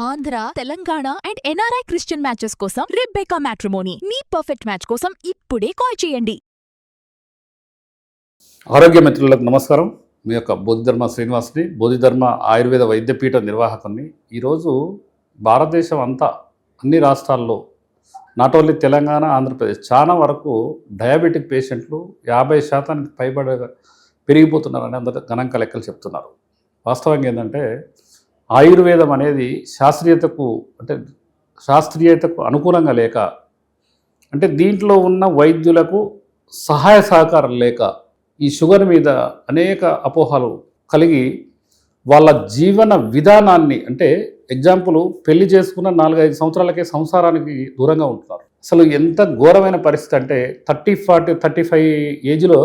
Andhra, Telangana and NRI Christian matches కోసం Rebecca matrimony మీ perfect match కోసం ఇప్పుడే కాల్ చేయండి. ఆరోగ్య మిత్రులకు నమస్కారం. మీ యొక్క బోధిధర్మ శ్రీనివాస్ని, బోధిధర్మ ఆయుర్వేద వైద్యపీఠ నిర్వాహకుని. ఈరోజు భారతదేశం అంతా అన్ని రాష్ట్రాల్లో, నాట్ ఓన్లీ తెలంగాణ, ఆంధ్రప్రదేశ్, చాలా వరకు డయాబెటిక్ పేషెంట్లు 50% పైబడి పెరిగిపోతున్నారని అందరూ గణాంక లెక్కలు చెప్తున్నారు. వాస్తవంగా ఏంటంటే ఆయుర్వేదం అనేది శాస్త్రీయతకు అనుకూలంగా లేక, అంటే దీంట్లో ఉన్న వైద్యులకు సహాయ సహకారం లేక ఈ షుగర్ మీద అనేక అపోహలు కలిగి వాళ్ళ జీవన విధానాన్ని, అంటే ఎగ్జాంపుల్ పెళ్లి చేసుకున్న 4-5 సంవత్సరాలకే సంసారానికి దూరంగా ఉంటున్నారు. అసలు ఎంత ఘోరమైన పరిస్థితి అంటే 30, 40, 35 ఏజ్లో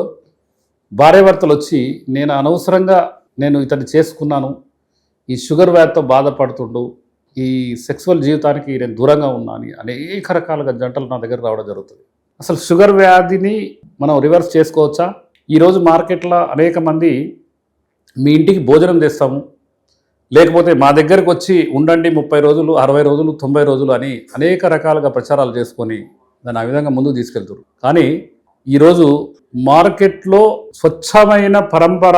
భార్యాభర్తలు వచ్చి నేను అనవసరంగా ఇతన్ని చేసుకున్నాను, ఈ షుగర్ వ్యాధితో బాధపడుతుండు, ఈ సెక్సువల్ జీవితానికి నేను దూరంగా ఉన్నాను, అనేక రకాలుగా జంటలు నా దగ్గర రావడం జరుగుతుంది. అసలు షుగర్ వ్యాధిని మనం రివర్స్ చేసుకోవచ్చా? ఈరోజు మార్కెట్లో అనేక మంది మీ ఇంటికి భోజనం తెస్తాము, లేకపోతే మా దగ్గరకు వచ్చి ఉండండి 30 రోజులు, 60 రోజులు, 90 రోజులు అని అనేక రకాలుగా ప్రచారాలు చేసుకొని దాన్ని ఆ విధంగా ముందుకు తీసుకెళ్తారు. కానీ ఈరోజు మార్కెట్లో స్వచ్ఛమైన పరంపర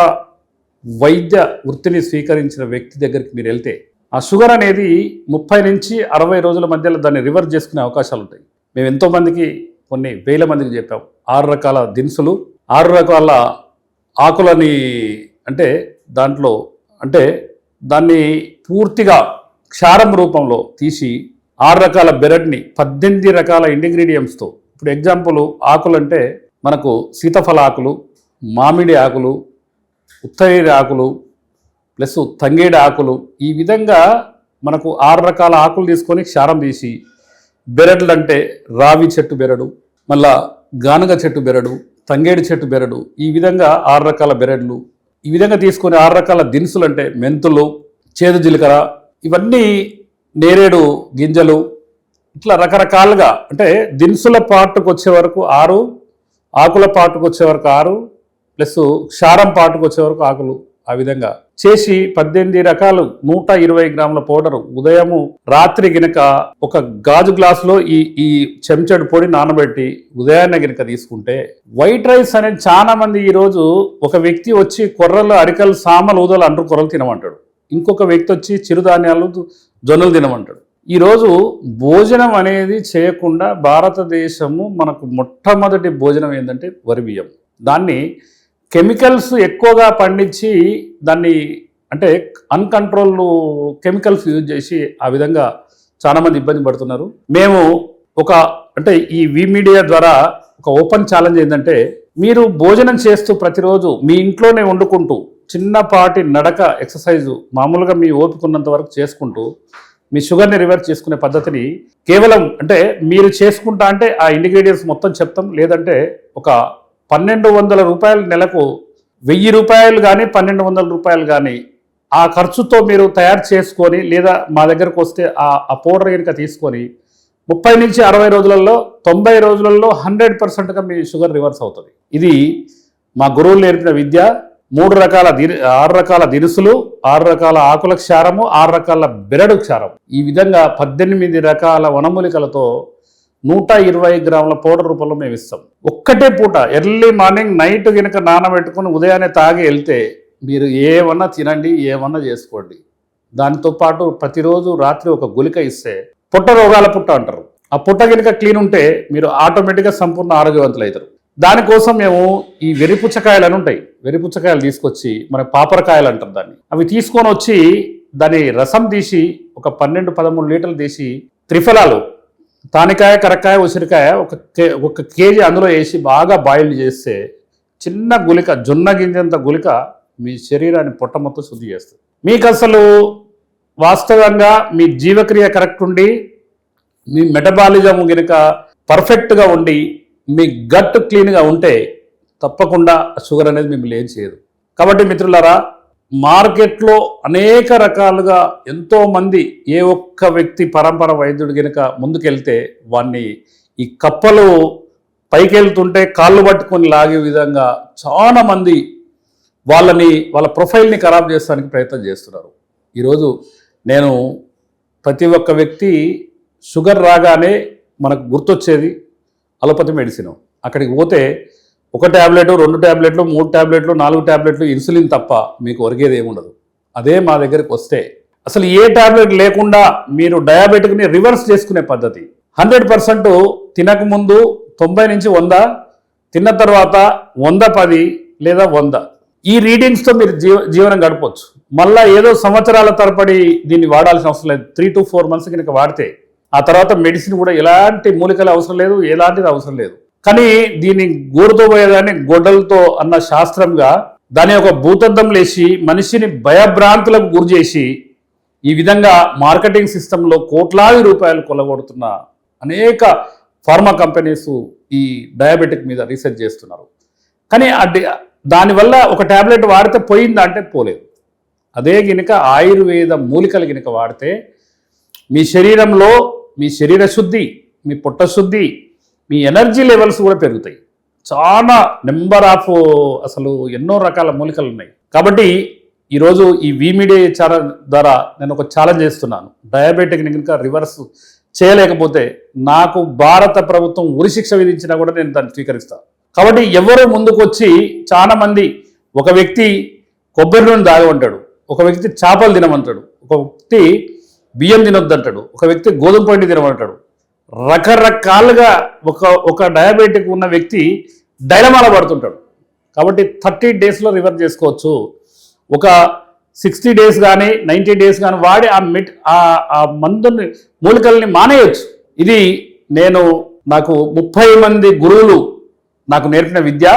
వైద్య వృత్తిని స్వీకరించిన వ్యక్తి దగ్గరికి మీరు వెళ్తే ఆ షుగర్ అనేది 30 నుంచి 60 రోజుల మధ్యలో దాన్ని రివర్స్ చేసుకునే అవకాశాలు ఉంటాయి. మేము ఎంతోమందికి, కొన్ని వేల మందికి చెప్పాం. 6 రకాల దినుసులు, 6 రకాల ఆకులని, దాన్ని పూర్తిగా క్షారం రూపంలో తీసి 6 రకాల బెరడ్ని 18 రకాల ఇంగ్రీడియంట్స్తో, ఇప్పుడు ఎగ్జాంపుల్ ఆకులు అంటే మనకు సీతాఫల ఆకులు, మామిడి ఆకులు, ఉత్తరేరి ఆకులు ప్లస్ తంగేడి ఆకులు, ఈ విధంగా మనకు 6 రకాల ఆకులు తీసుకొని క్షారం తీసి, బెరడ్లు అంటే రావి చెట్టు బెరడు, మళ్ళా గానుగ చెట్టు బెరడు, తంగేడి చెట్టు బెరడు, ఈ విధంగా 6 రకాల బెరడ్లు, ఈ విధంగా తీసుకొని 6 రకాల దినుసులు అంటే మెంతులు, చేదు జీలకర్ర, ఇవన్నీ నేరేడు గింజలు, ఇట్లా రకరకాలుగా, అంటే దినుసుల పాటుకు వచ్చే వరకు 6, ఆకుల పాటుకు వచ్చే వరకు 6 ప్లస్ క్షారం పాటుకు వచ్చే వరకు ఆకులు, ఆ విధంగా చేసి 18 రకాలు 120 గ్రాముల పౌడరు ఉదయము రాత్రి గినక ఒక గాజు గ్లాసులో ఈ చెంచాడు పొడి నానబెట్టి ఉదయాన్నే గినక తీసుకుంటే, వైట్ రైస్ అనేది చాలా మంది ఈరోజు, ఒక వ్యక్తి వచ్చి కొర్రలు, అరికలు, సామలు, ఊదలు, అండ్రు కొర్రలు తినమంటాడు, ఇంకొక వ్యక్తి వచ్చి చిరుధాన్యాలు, జొన్నలు తినమంటాడు. ఈరోజు భోజనం అనేది చేయకుండా భారతదేశము మనకు మొట్టమొదటి భోజనం ఏంటంటే వరి బియ్యం. దాన్ని కెమికల్స్ ఎక్కువగా పండించి దాన్ని, అంటే అన్కంట్రోల్ కెమికల్స్ యూజ్ చేసి ఆ విధంగా చాలామంది ఇబ్బంది పడుతున్నారు. మేము ఈ వి మీడియా ద్వారా ఒక ఓపెన్ ఛాలెంజ్ ఏంటంటే, మీరు భోజనం చేస్తూ ప్రతిరోజు మీ ఇంట్లోనే వండుకుంటూ చిన్నపాటి నడక ఎక్సర్సైజు మామూలుగా మీ ఓపికన్నంత వరకు చేసుకుంటూ మీ షుగర్ని రివర్స్ చేసుకునే పద్ధతిని కేవలం, మీరు చేసుకుంటా అంటే ఆ ఇంగ్రీడియంట్స్ మొత్తం చెప్తాం, లేదంటే ఒక 1200 రూపాయలు నెలకు 1000 రూపాయలు కానీ 1200 రూపాయలు కానీ ఆ ఖర్చుతో మీరు తయారు చేసుకొని, లేదా మా దగ్గరకు వస్తే ఆ పౌడర్ కనుక తీసుకొని 30 నుంచి 60 రోజులలో, 90 రోజులలో 100%గా మీ షుగర్ రివర్స్ అవుతుంది. ఇది మా గురువులు నేర్పిన విద్య. 6 రకాల దినుసులు, 6 రకాల ఆకుల క్షారము, 6 రకాల బెరడు క్షారం, ఈ విధంగా 18 రకాల వనమూలికలతో 120 గ్రాముల పౌడర్ రూపంలో మేము ఇస్తాం. ఒక్కటే పూట ఎర్లీ మార్నింగ్, నైట్ కనుక నానబెట్టుకుని ఉదయాన్నే తాగి వెళ్తే మీరు ఏమన్నా తినండి, ఏమన్నా చేసుకోండి. దాంతో పాటు ప్రతిరోజు రాత్రి ఒక గుళిక ఇస్తే, పుట్ట రోగాల పుట్ట అంటారు, ఆ పుట్ట కనుక క్లీన్ ఉంటే మీరు ఆటోమేటిక్గా సంపూర్ణ ఆరోగ్యవంతులు అవుతారు. దానికోసం మేము ఈ వెరిపుచ్చకాయలు అని ఉంటాయి, వెరిపుచ్చకాయలు తీసుకొచ్చి, మన పాపరకాయలు అంటారు దాన్ని, అవి తీసుకొని వచ్చి దాని రసం తీసి ఒక 12-13 లీటర్లు తీసి, త్రిఫలాలు, తానికాయ, కరక్కాయ, ఉసిరికాయ ఒక కేజీ అందులో వేసి బాగా బాయిల్ చేస్తే చిన్న గుళిక, జొన్న గింజంత గుళిక మీ శరీరాన్ని పొట్ట మొత్తం శుద్ధి చేస్తుంది. మీకు అసలు వాస్తవంగా మీ జీవక్రియ కరెక్ట్ ఉండి, మీ మెటబాలిజం కనుక పర్ఫెక్ట్గా ఉండి, మీ గట్ క్లీన్గా ఉంటే తప్పకుండా షుగర్ అనేది మిమ్మల్ని ఏం చేయదు. కాబట్టి మిత్రులారా, మార్కెట్లో అనేక రకాలుగా ఎంతోమంది, ఏ ఒక్క వ్యక్తి పరంపర వైద్యుడు కనుక ముందుకెళ్తే వాడిని ఈ కప్పలు పైకి వెళ్తుంటే కాళ్ళు పట్టుకొని లాగే విధంగా చాలామంది వాళ్ళ ప్రొఫైల్ని ఖరాబ్ చేసడానికి ప్రయత్నం చేస్తున్నారు. ఈరోజు నేను ప్రతి ఒక్క వ్యక్తి షుగర్ రాగానే మనకు గుర్తొచ్చేది అలోపతి మెడిసిన్. అక్కడికి పోతే 1 ట్యాబ్లెట్ 2 ట్యాబ్లెట్లు 3 ట్యాబ్లెట్లు 4 ట్యాబ్లెట్లు ఇన్సులిన్ తప్ప మీకు ఒరిగేది ఏముండదు. అదే మా దగ్గరికి వస్తే అసలు ఏ ట్యాబ్లెట్ లేకుండా మీరు డయాబెటిక్ని రివర్స్ చేసుకునే పద్ధతి. 100% తినకముందు 90 నుంచి 100, తిన్న తర్వాత 110 లేదా 100 ఈ రీడింగ్స్తో మీరు జీవనం గడపవచ్చు. మళ్ళీ ఏదో సంవత్సరాల తరబడి దీన్ని వాడాల్సిన అవసరం లేదు. 3 to 4 months కనుక వాడితే ఆ తర్వాత మెడిసిన్ కూడా ఎలాంటి మూలికలు అవసరం లేదు, ఎలాంటిది అవసరం లేదు. కానీ దీన్ని గోరుతో పోయేదాన్ని గొడ్డలతో అన్న శాస్త్రంగా దాని యొక్క భూతద్దం లేచి మనిషిని భయభ్రాంతులకు గురి చేసి ఈ విధంగా మార్కెటింగ్ సిస్టంలో కోట్లాది రూపాయలు కొల్లగొడుతున్న అనేక ఫార్మా కంపెనీస్ ఈ డయాబెటిక్ మీద రీసెర్చ్ చేస్తున్నారు. కానీ దానివల్ల ఒక ట్యాబ్లెట్ వాడితే పోయిందా అంటే పోలేదు. అదే గినక ఆయుర్వేద మూలికలు గినక వాడితే మీ శరీరంలో మీ శరీర శుద్ధి, మీ పొట్ట శుద్ధి, మీ ఎనర్జీ లెవెల్స్ కూడా పెరుగుతాయి. చాలా నెంబర్ ఆఫ్ అసలు ఎన్నో రకాల మూలికలు ఉన్నాయి. కాబట్టి ఈరోజు ఈ వీమీడియా ఛానల్ ద్వారా నేను ఒక ఛాలెంజ్ చేస్తున్నాను. డయాబెటిక్ని కనుక రివర్స్ చేయలేకపోతే నాకు భారత ప్రభుత్వం ఉరిశిక్ష విధించినా కూడా నేను దాన్ని స్వీకరిస్తాను. కాబట్టి ఎవరు ముందుకు వచ్చి చాలా మంది, ఒక వ్యక్తి కొబ్బరి నూనె తాగమంటాడు, ఒక వ్యక్తి చేపలు తినమంటాడు, ఒక వ్యక్తి బియ్యం తినొద్దంటాడు, ఒక వ్యక్తి గోధుమ పిండి తినమంటాడు. రకరకాలుగా ఒక డయాబెటిక్ ఉన్న వ్యక్తి డైలమాల పడుతుంటాడు. కాబట్టి 30 daysలో రివర్స్ చేసుకోవచ్చు. ఒక 60 days కానీ 90 days కానీ వాడి ఆ మందుని మూలికల్ని మానేయచ్చు. ఇది నాకు 30 మంది గురువులు నాకు నేర్పిన విద్య.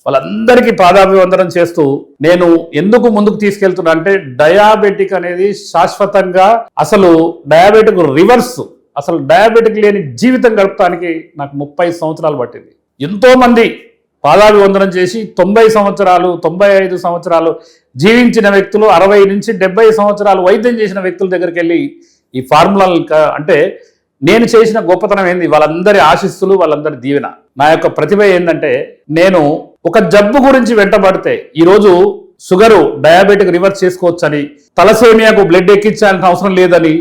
వాళ్ళందరికీ పాదాభివందనం చేస్తూ నేను ఎందుకు ముందుకు తీసుకెళ్తున్నా అంటే డయాబెటిక్ అనేది శాశ్వతంగా అసలు డయాబెటిక్ రివర్స్, అసలు డయాబెటిక్ లేని జీవితం గడపడానికి నాకు 30 సంవత్సరాలు పట్టింది. ఎంతోమంది పాదాభివందనం చేసి 90 సంవత్సరాలు 95 సంవత్సరాలు జీవించిన వ్యక్తులు, 60 నుంచి 70 సంవత్సరాలు వైద్యం చేసిన వ్యక్తుల దగ్గరికి వెళ్ళి ఈ ఫార్ములాలు అంటే నేను చేసిన గొప్పతనం ఏంది, వాళ్ళందరి ఆశీస్సులు, వాళ్ళందరి దీవెన. నా యొక్క ప్రతిభ ఏంటంటే నేను ఒక జబ్బు గురించి వెంటబడితే ఈరోజు షుగరు డయాబెటిక్ రివర్స్ చేసుకోవచ్చని, తలసేమియాకు బ్లడ్ ఎక్కించాల్సిన అవసరం లేదని,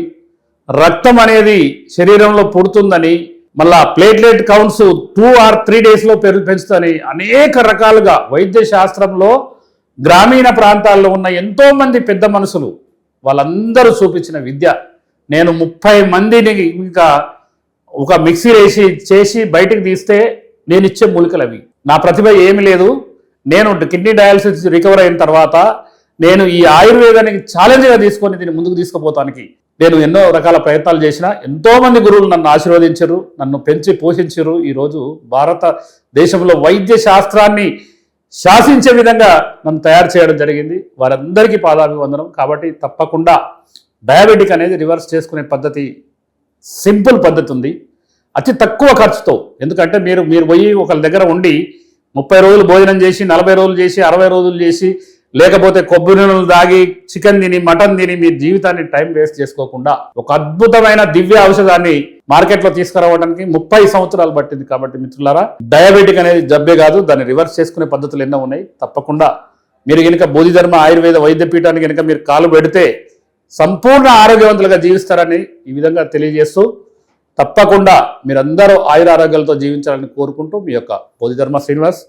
రక్తం అనేది శరీరంలో పుడుతుందని, మళ్ళా ప్లేట్లెట్ కౌంట్స్ 2 or 3 daysలో పెంచుతాని అనేక రకాలుగా వైద్య శాస్త్రంలో గ్రామీణ ప్రాంతాల్లో ఉన్న ఎంతోమంది పెద్ద మనుషులు వాళ్ళందరూ చూపించిన విద్య. నేను 30 మందిని ఇంకా ఒక మిక్సీ చేసి బయటికి తీస్తే నేను ఇచ్చే మూలికలు అవి. నా ప్రతిభ ఏమి లేదు. నేను కిడ్నీ డయాలసిస్ రికవర్ అయిన తర్వాత నేను ఈ ఆయుర్వేదానికి ఛాలెంజ్గా తీసుకొని దీన్ని ముందుకు తీసుకుపోతానికి నేను ఎన్నో రకాల ప్రయత్నాలు చేసిన. ఎంతోమంది గురువులు నన్ను ఆశీర్వదించారు, నన్ను పెంచి పోషించారు. ఈరోజు భారతదేశంలో వైద్య శాస్త్రాన్ని శాసించే విధంగా నన్ను తయారు చేయడం జరిగింది. వారందరికీ పాదాభివందనం. కాబట్టి తప్పకుండా డయాబెటిక్ అనేది రివర్స్ చేసుకునే పద్ధతి, సింపుల్ పద్ధతి ఉంది, అతి తక్కువ ఖర్చుతో. ఎందుకంటే మీరు పోయి ఒకళ్ళ దగ్గర ఉండి 30 రోజులు భోజనం చేసి 40 రోజులు చేసి 60 రోజులు చేసి లేకపోతే కొబ్బరి నూనెలు తాగి చికెన్ తిని మటన్ తిని మీ జీవితాన్ని టైం వేస్ట్ చేసుకోకుండా ఒక అద్భుతమైన దివ్య ఔషధాన్ని మార్కెట్లో తీసుకురావడానికి 30 సంవత్సరాలు పట్టింది. కాబట్టి మిత్రులారా, డయాబెటిక్ అనేది జబ్బే కాదు, దాన్ని రివర్స్ చేసుకునే పద్ధతులు ఎన్నో ఉన్నాయి. తప్పకుండా మీరు కనుక బోధిధర్మ ఆయుర్వేద వైద్యపీఠానికి కనుక మీరు కాలు పెడితే సంపూర్ణ ఆరోగ్యవంతులుగా జీవిస్తారని ఈ విధంగా తెలియజేస్తూ తప్పకుండా మీరందరూ ఆయురారోగ్యాలతో జీవించాలని కోరుకుంటూ మీ యొక్క బోధిధర్మ శ్రీనివాస్.